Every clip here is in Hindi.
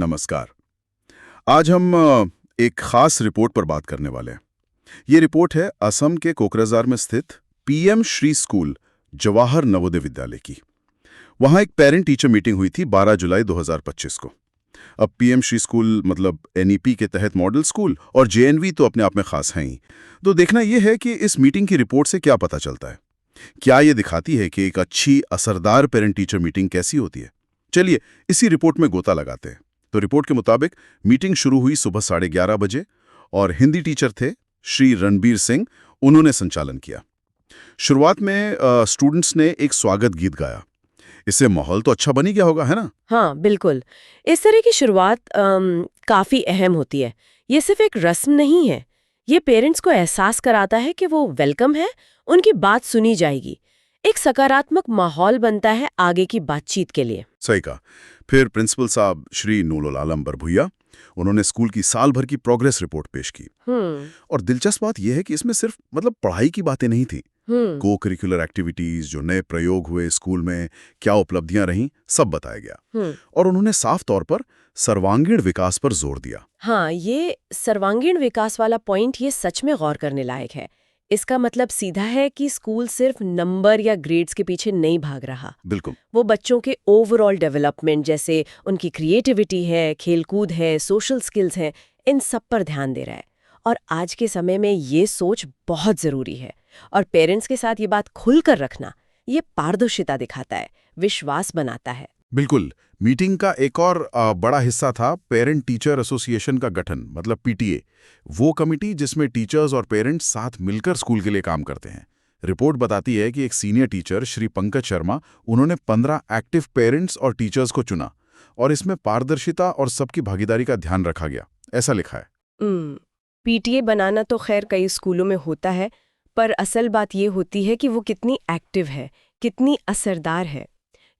नमस्कार। आज हम एक खास रिपोर्ट पर बात करने वाले हैं। ये रिपोर्ट है असम के कोकराझार में स्थित पीएम श्री स्कूल जवाहर नवोदय विद्यालय की। वहाँ एक पेरेंट टीचर मीटिंग हुई थी 12 जुलाई 2025 को। अब पीएम श्री स्कूल मतलब एनईपी के तहत मॉडल स्कूल और जेएनवी तो अपने आप में खास हैं ही। तो देखना यह है कि इस मीटिंग की रिपोर्ट से क्या पता चलता है। क्या ये दिखाती है कि एक अच्छी असरदार पेरेंट टीचर मीटिंग कैसी होती है। चलिए इसी रिपोर्ट में गोता लगाते हैं। तो रिपोर्ट के मुताबिक मीटिंग शुरू हुई सुबह 11:30 बजे और हिंदी टीचर थे श्री रणबीर सिंह, उन्होंने संचालन किया। शुरुआत में स्टूडेंट्स ने एक स्वागत गीत गाया। इससे माहौल तो अच्छा बनी गया होगा, है ना? हाँ, बिल्कुल। इस तरह की शुरुआत काफी अहम होती है। ये सिर्फ एक रस्म नहीं है, ये पेरेंट्स को एहसास कराता है कि वो वेलकम है, उनकी बात सुनी जाएगी। एक सकारात्मक माहौल बनता है आगे की बातचीत के लिए। सही कहा। फिर प्रिंसिपल साहब श्री नूरुल आलम बरभुइया, उन्होंने स्कूल की साल भर की प्रोग्रेस रिपोर्ट पेश की। और दिलचस्प बात यह है कि इसमें सिर्फ पढ़ाई की बातें नहीं थी। को करिकुलर एक्टिविटीज, जो नए प्रयोग हुए स्कूल में, क्या उपलब्धियां रहीं, सब बताया गया। और उन्होंने साफ तौर पर सर्वांगीण विकास पर जोर दिया। हाँ, ये सर्वांगीण विकास वाला पॉइंट ये सच में गौर करने लायक है। इसका मतलब सीधा है कि स्कूल सिर्फ नंबर या ग्रेड्स के पीछे नहीं भाग रहा। बिल्कुल। वो बच्चों के ओवरऑल डेवलपमेंट, जैसे उनकी क्रिएटिविटी है, खेलकूद है, सोशल स्किल्स हैं, इन सब पर ध्यान दे रहा है। और आज के समय में ये सोच बहुत ज़रूरी है। और पेरेंट्स के साथ ये बात खुलकर रखना, ये पारदर्शिता दिखाता है, विश्वास बनाता है। बिल्कुल। मीटिंग का एक और बड़ा हिस्सा था पेरेंट टीचर एसोसिएशन का गठन, मतलब पीटीए। वो कमिटी जिसमें टीचर्स और पेरेंट्स साथ मिलकर स्कूल के लिए काम करते हैं। रिपोर्ट बताती है कि एक सीनियर टीचर श्री पंकज शर्मा, उन्होंने 15 एक्टिव पेरेंट्स और टीचर्स को चुना और इसमें पारदर्शिता और सबकी भागीदारी का ध्यान रखा गया, ऐसा लिखा है। पीटीए बनाना तो खैर कई स्कूलों में होता है, पर असल बात ये होती है कि वो कितनी एक्टिव है, कितनी असरदार है।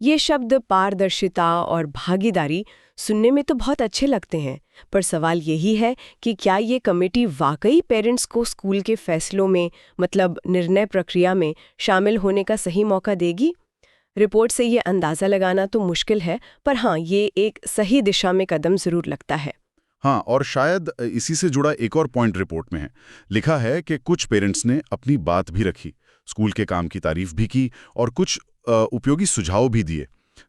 ये शब्द पारदर्शिता और भागीदारी सुनने में तो बहुत अच्छे लगते हैं, पर सवाल यही है कि क्या ये कमेटी वाकई पेरेंट्स को स्कूल के फैसलों में, मतलब निर्णय प्रक्रिया में शामिल होने का सही मौका देगी? रिपोर्ट से ये अंदाज़ा लगाना तो मुश्किल है, पर हाँ, ये एक सही दिशा में कदम ज़रूर लगता है। हाँ, और शायद इसी से जुड़ा एक और पॉइंट रिपोर्ट में है। लिखा है कि कुछ पेरेंट्स ने अपनी बात भी रखी, स्कूल के काम की तारीफ भी की और कुछ उपयोगी सुझाव भी दिए।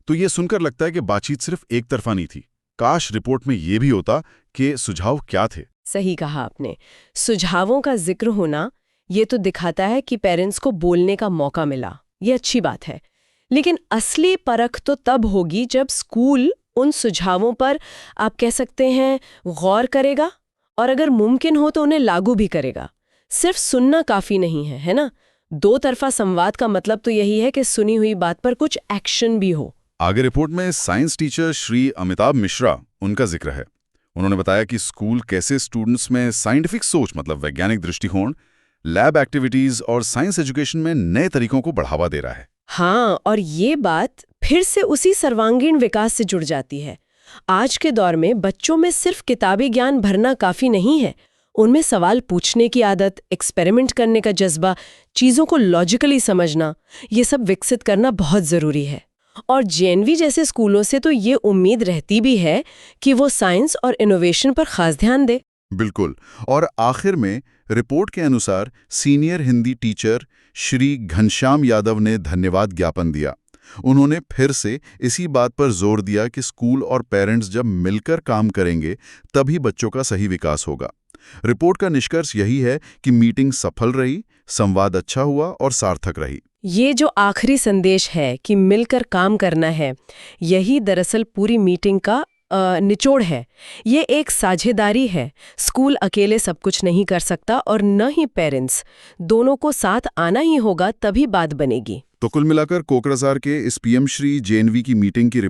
तो ये सुनकर लगता है कि बातचीत सिर्फ एक तरफा नहीं थी। काश रिपोर्ट में ये भी होता कि सुझाव क्या थे। सही कहा आपने। सुझावों का जिक्र होना ये तो दिखाता है कि पेरेंट्स को बोलने का मौका मिला। ये अच्छी बात है। लेकिन असली परख तो तब होगी जब स्कूल उन सुझावों पर, आप कह सकते हैं, गौर करेगा और अगर मुमकिन हो तो उन्हें लागू भी करेगा। सिर्फ सुनना काफी नहीं है, है ना? दो तरफा संवाद का मतलब तो यही है कि सुनी हुई बात पर कुछ एक्शन भी हो। आगे रिपोर्ट में साइंस टीचर श्री अमिताभ मिश्रा, उनका जिक्र है। उन्होंने बताया कि स्कूल कैसे स्टूडेंट्स में साइंटिफिक सोच, मतलब वैज्ञानिक दृष्टिकोण, लैब एक्टिविटीज और साइंस एजुकेशन में नए तरीकों को बढ़ावा दे रहा है। हाँ, और ये बात फिर से उसी सर्वांगीण विकास से जुड़ जाती है। आज के दौर में बच्चों में सिर्फ किताबी ज्ञान भरना काफी नहीं है। उनमें सवाल पूछने की आदत, एक्सपेरिमेंट करने का जज्बा, चीज़ों को लॉजिकली समझना, ये सब विकसित करना बहुत ज़रूरी है। और जेएनवी जैसे स्कूलों से तो ये उम्मीद रहती भी है कि वो साइंस और इनोवेशन पर खास ध्यान दे। बिल्कुल। और आखिर में रिपोर्ट के अनुसार सीनियर हिंदी टीचर श्री घनश्याम यादव ने धन्यवाद ज्ञापन दिया। उन्होंने फिर से इसी बात पर जोर दिया कि स्कूल और पेरेंट्स जब मिलकर काम करेंगे तभी बच्चों का सही विकास होगा। रिपोर्ट का निष्कर्ष यही है कि मीटिंग सफल रही, संवाद अच्छा हुआ और सार्थक रही। ये जो आखिरी संदेश है कि मिलकर काम करना है, यही दरअसल पूरी मीटिंग का निचोड़ है। ये एक साझेदारी है। स्कूल अकेले सब कुछ नहीं कर सकता और न ही पेरेंट्स। दोनों को साथ आना ही होगा, तभी बात बनेगी। तो कुल मिलाकर कोकराझार के इस पीएम श्री जेएनवी की मीटिंग की